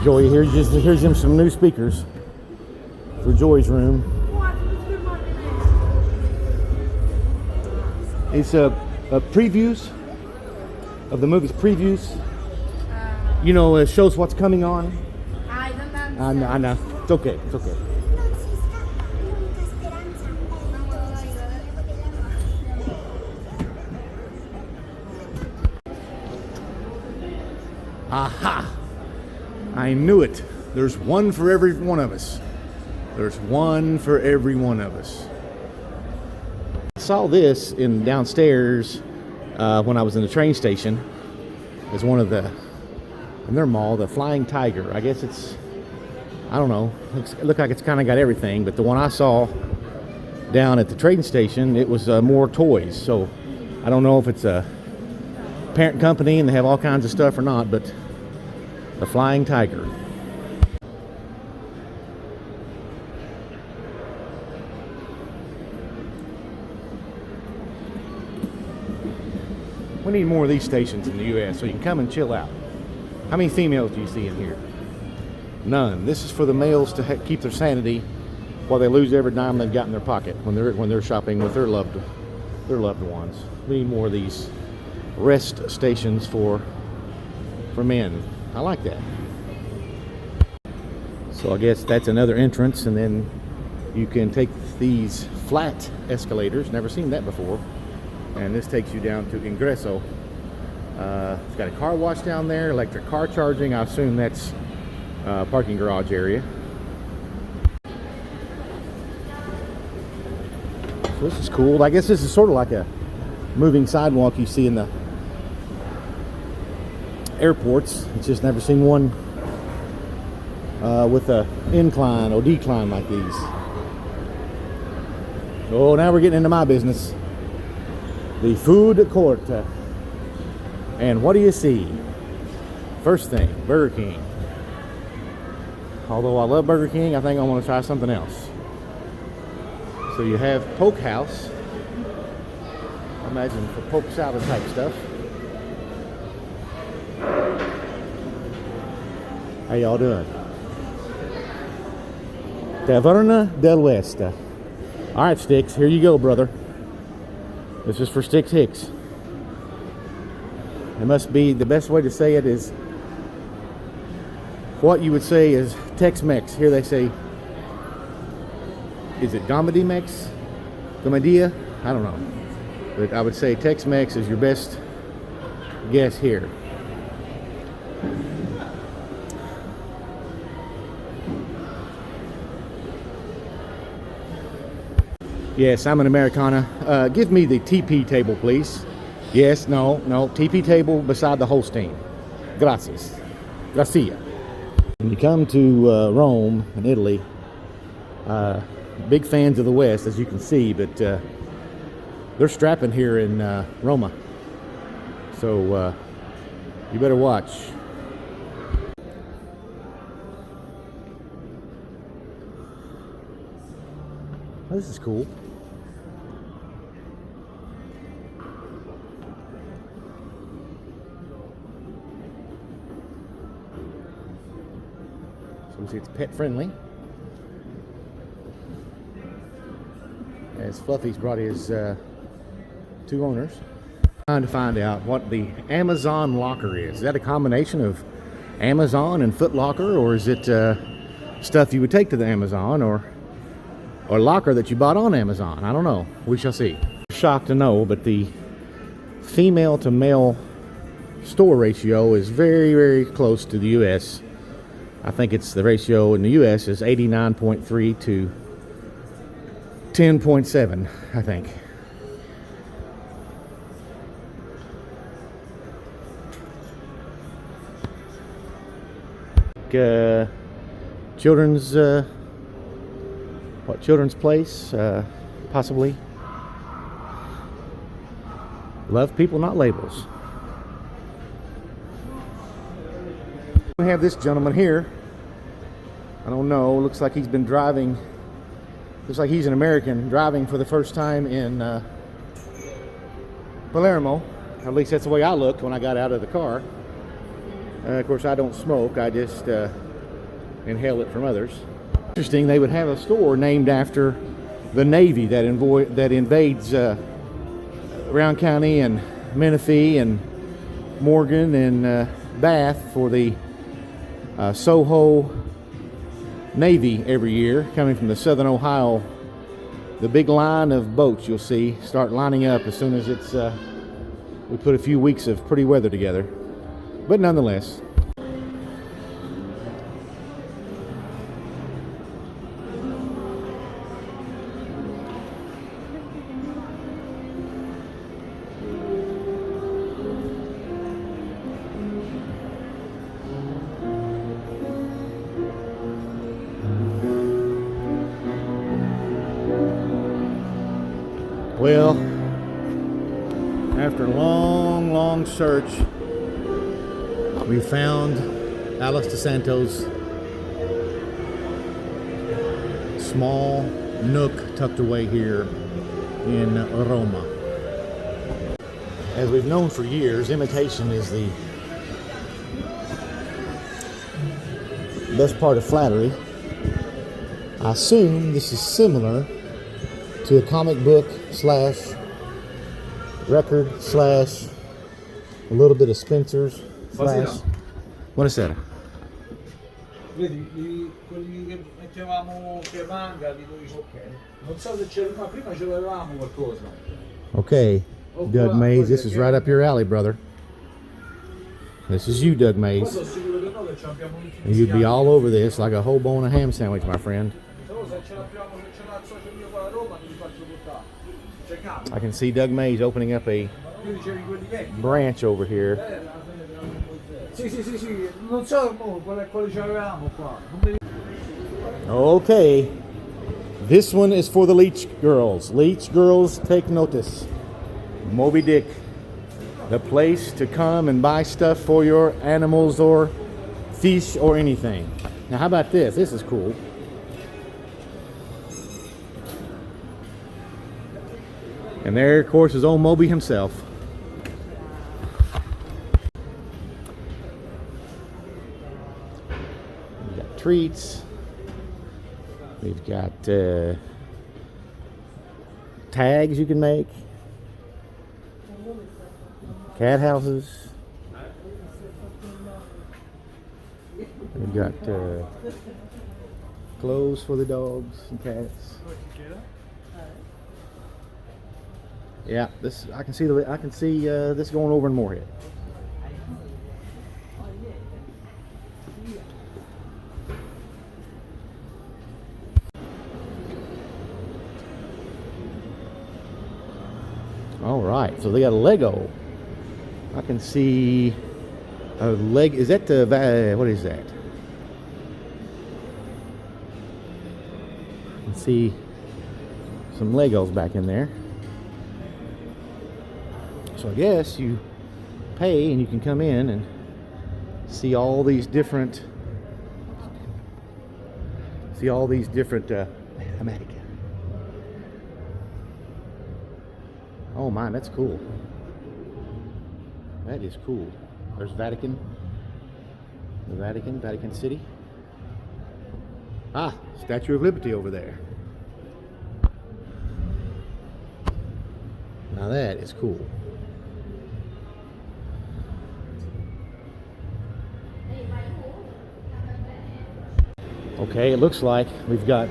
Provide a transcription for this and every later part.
Joey, here's him some new speakers for Joey's room. It's previews of the movies. Previews. You know, it shows what's coming on. I don't understand. I know. It's okay. It's okay. Aha! I knew it. There's one for every one of us. There's one for every one of us. I saw this in downstairs when I was in the train station. As one of the in their mall, the Flying Tiger. I guess it's, I don't know. It looked like it's kind of got everything, but the one I saw down at the train station, it was more toys. So I don't know if it's a parent company and they have all kinds of stuff or not, but the Flying Tiger. We need more of these stations in the U.S. so you can come and chill out. How many females do you see in here? None. This is for the males to keep their sanity while they lose every dime they've got in their pocket when they're shopping with their loved ones. We need more of these rest stations for men. I like that. So I guess that's another entrance, and then you can take these flat escalators. Never seen that before. And this takes you down to Ingreso. It's got a car wash down there, electric car charging. I assume that's parking garage area. So this is cool. I guess this is sort of like a moving sidewalk you see in the airports. It's just never seen one with a incline or decline like these. Oh, now we're getting into my business. The food court. And what do you see? First thing, Burger King. Although I love Burger King, I think I want to try something else. So you have Poke House. I imagine for poke salad type stuff. How y'all doing? Taverna del Oeste. All right, Sticks, here you go, brother. This is for Sticks Hicks. It must be, the best way to say it is what you would say is Tex-Mex. Here they say, is it Gomedy-Mex? Gomedia? I don't know. But I would say Tex-Mex is your best guess here. Yes, I'm an Americana. Give me the TP table, please. Yes, no, TP table beside the Holstein. Gracias. Gracia. When you come to Rome in Italy, big fans of the West, as you can see, but they're strapping here in Roma. So you better watch. Oh, this is cool. So we see it's pet friendly. As Fluffy's brought his two owners. Trying to find out what the Amazon locker is. Is that a combination of Amazon and Foot Locker, or is it stuff you would take to the Amazon, or locker that you bought on Amazon? I don't know. We shall see. Shocked to know, but the female to male store ratio is very, very close to the U.S. I think it's the ratio in the U.S. is 89.3 to 10.7, I think. Children's children's place, possibly. Love people, not labels. We have this gentleman here. I don't know, looks like he's been driving, looks like he's an American driving for the first time in Palermo. At least that's the way I looked when I got out of the car. Of course, I don't smoke. I just and hail it from others. Interesting, they would have a store named after the Navy that invades Round County and Menifee and Morgan and Bath for the Soho Navy every year, coming from the Southern Ohio. The big line of boats you'll see start lining up as soon as it's we put a few weeks of pretty weather together. But nonetheless. Well, after a long, long search, we found Alice DeSanto's small nook tucked away here in Roma. As we've known for years, imitation is the best part of flattery. I assume this is similar to a comic book slash record slash a little bit of Spencer's slash. What is that? Vedi, quelli che mettevamo che manga, dico ok. Non so se c'era, ma prima ce l'avevamo qualcosa. Okay, Doug Mays, this is right up your alley, brother. This is you, Doug Mays. And you'd be all over this like a whole bone of ham sandwich, my friend. I can see Doug Mays opening up a branch over here. Non so quale c'avevamo qua. Okay, this one is for the Leech Girls. Leech Girls, take notice. Moby Dick, the place to come and buy stuff for your animals or fish or anything. Now, how about this? This is cool. And there, of course, is old Moby himself. We've got treats. We've got tags you can make. Cat houses. We've got clothes for the dogs and cats. Yeah, this I can see this going over in Moorhead. All right, so they got a Lego. I can see a leg. Is that the what is that? I can see some Legos back in there. So I guess you pay and you can come in and see all these different America. Oh man, that's cool. That is cool. There's Vatican. The Vatican City. Ah, Statue of Liberty over there. Now that is cool. Okay, it looks like we've got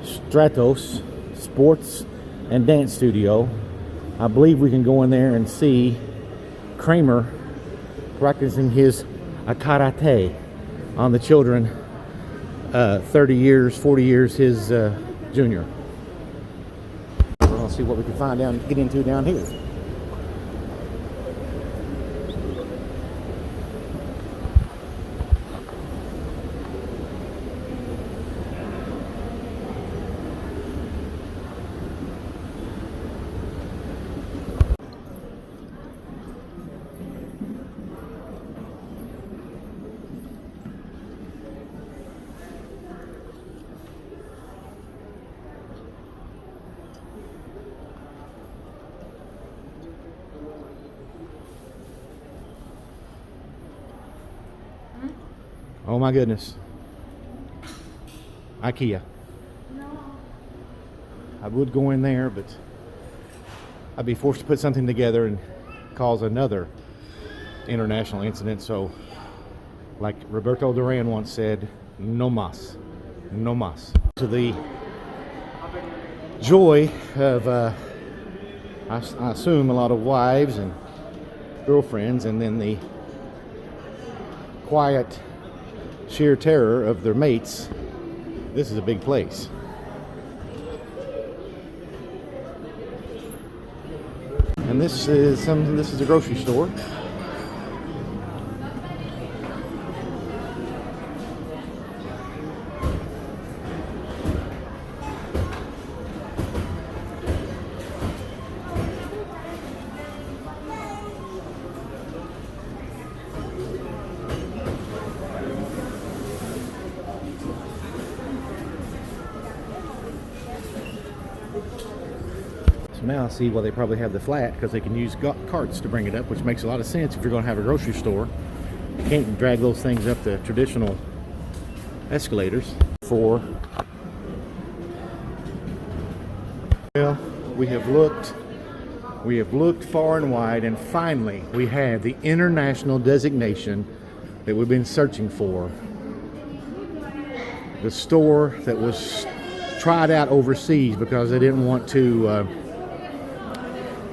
Stratos Sports and Dance Studio. I believe we can go in there and see Kramer practicing his karate on the children, 30 years, 40 years his junior. We'll see what we can get into down here. Oh my goodness. IKEA. I would go in there, but I'd be forced to put something together and cause another international incident. So, like Roberto Duran once said, no mas. No mas. To the joy of, I assume, a lot of wives and girlfriends, and then the quiet, sheer terror of their mates, this is a big place. And this is a grocery store. So now I see why they probably have the flat, because they can use carts to bring it up, which makes a lot of sense if you're going to have a grocery store. You can't drag those things up the traditional escalators. Well, we have looked far and wide, and finally we have the international designation that we've been searching for. The store that was tried out overseas because they didn't want to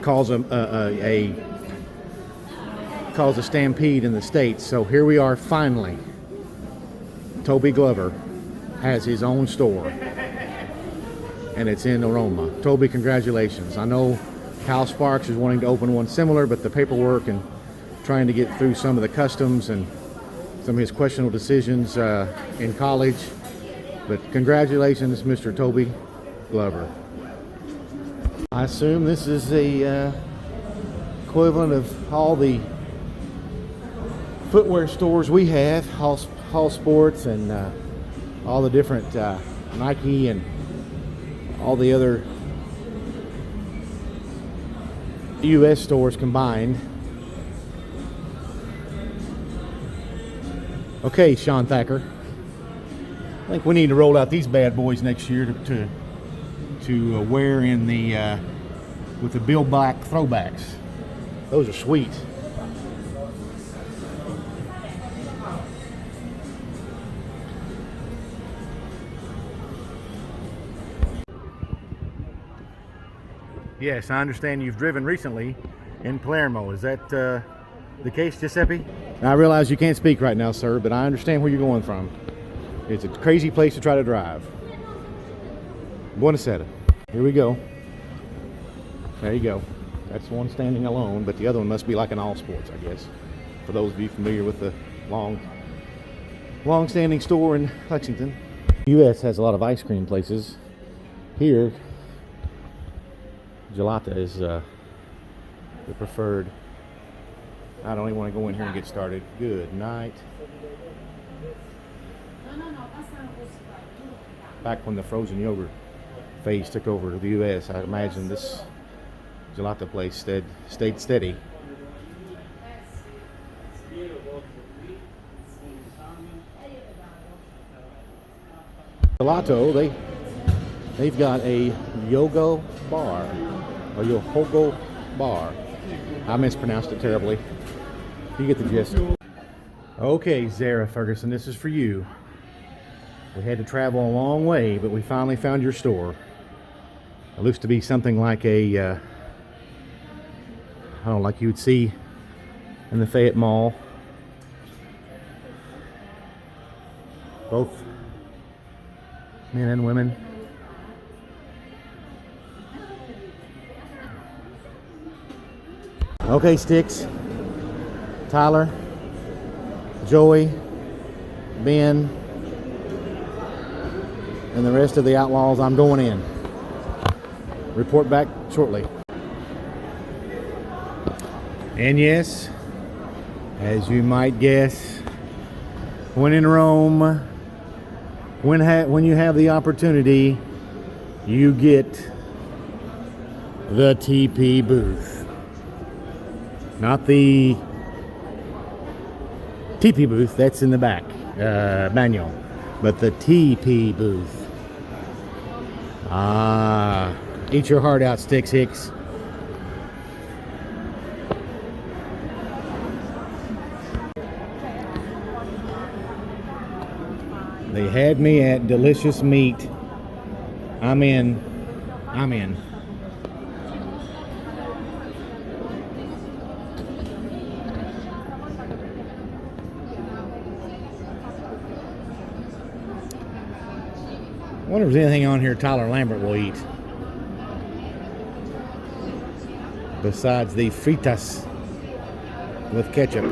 cause a stampede in the States. So here we are finally. Toby Glover has his own store, and it's in Roma. Toby, congratulations. I know Kyle Sparks is wanting to open one similar, but the paperwork and trying to get through some of the customs and some of his questionable decisions in college. But congratulations, Mr. Toby Glover. I assume this is the equivalent of all the footwear stores we have, Hall Sports, and all the different Nike and all the other U.S. stores combined. Okay, Sean Thacker. I think we need to roll out these bad boys next year to wear in the with the Bill Black throwbacks. Those are sweet. Yes, I understand you've driven recently in Palermo. Is that the case, Giuseppe? I realize you can't speak right now, sir, but I understand where you're going from. It's a crazy place to try to drive. Buonasera. Here we go. There you go. That's one standing alone, but the other one must be like an All Sports, I guess. For those of you familiar with the long-standing store in Lexington. The U.S. has a lot of ice cream places. Here, gelato is the preferred. I don't even want to go in here and get started. Good night. Back when the frozen yogurt phase took over the U.S., I imagine this gelato place stayed steady. Gelato, they've got a yogo bar, or yohogo bar. I mispronounced it terribly. You get the gist. Okay, Zara Ferguson, this is for you. We had to travel a long way, but we finally found your store. It looks to be something like a, I don't know, like you would see in the Fayette Mall. Both men and women. Okay, Sticks, Tyler, Joey, Ben, and the rest of the outlaws, I'm going in. Report back shortly. And yes, as you might guess, when in Rome, when you have the opportunity, you get the TP booth. Not the TP booth, that's in the back, manual. But the TP booth. Eat your heart out, Sticks Hicks. They had me at delicious meat. I'm in. I wonder if there's anything on here Tyler Lambert will eat. Besides the fritas with ketchup.